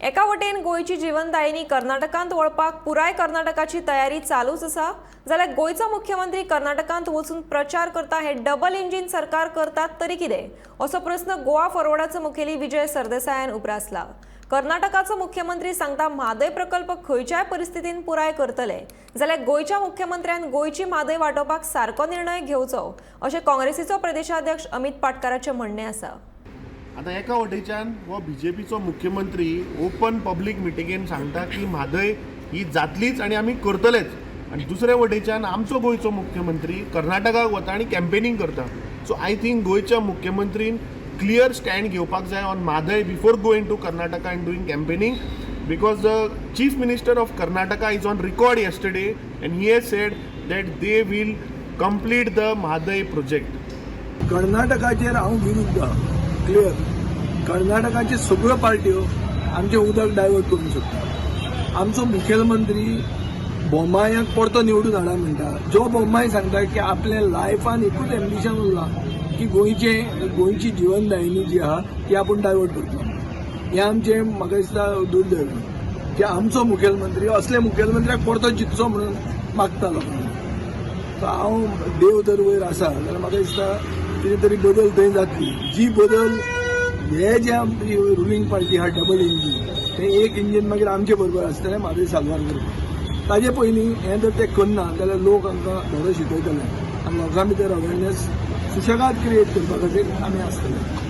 एका वटेन गोयची जीवनदायिनी कर्नाटकांत वळपाक पुराय कर्नाटकाची तयारी चालूच आसा जाल्यार गोयचो मुख्यमंत्री कर्नाटकांत वचून प्रचार करता हे डबल इंजिन सरकार करतात तरी कितें असो प्रश्न गोवा फॉरवर्डाचो मुखेली विजय सरदेसायान उपरासला। कर्नाटकाचो मुख्यमंत्री सांगता म्हादय प्रकल्प खंयच्याय परिस्थितीन पुराय करतले जाल्यार गोयच्या मुख्यमंत्र्यान गोयची म्हादय वांटोवपाक सारको निर्णय घेवचो अशें काँग्रेसीचो प्रदेशाध्यक्ष अमित पाटकराचें म्हणणें आसा। आता एका वटेच्यान हो बीजेपीचो मुख्यमंत्री ओपन पब्लीक मिटिंगेन सांगता की म्हादय ही जातलीच आनी आमी करतलेच, आनी दुसऱ्या वटेच्यान आमचो गोंयचो मुख्यमंत्री कर्नाटकाक वता आनी कॅम्पेनिंग करता। सो आय थिंक गोंयच्या मुख्यमंत्रीन क्लियर स्टँड घेवपाक जाय on Mhadei before going to Karnataka and doing campaigning, because the chief minister of Karnataka is on record yesterday and he has said that they will complete the Mhadei project. कर्नाटकाचेर हांव विरुद्ध clear. कर्नाटकाचे सगळ्यो पार्ट्यो आमचे उदक डायवर्ट करूंक शकता। आमचो मुखेलमंत्री बोम्मायाक परतो निवडून हाडा म्हणटा, जो बोम्माय सांगता की आपल्या लायफान एकूच एम्बिशन उरला की गोंयची जीवनदायिनी जी आहा ती आपूण डायवर्ट करतलो। हे आमचे म्हाका दिसता दुर्दैव की आमचो मुखेलमंत्री असले मुखेलमंत्र्याक परतो जितचो म्हणून मागतालो। सो हांव देव जर वयर आसा जाल्यार म्हाका दिसता कितें तरी बदल थंय जातली। जी बदल हे जे आमची रुलींग पार्टी हा डबल इंजीन ते एक इंजीन मागीर आमचे बरोबर आसतलें म्हादय साल्वार करपाक। ताजे पयलीं हें जर ते करना जाल्यार लोक आमकां धडो शिकयतले आनी लोकां भितर अवेरनेस सुशेगाद क्रिएट करपा खातीर आमी आसतले।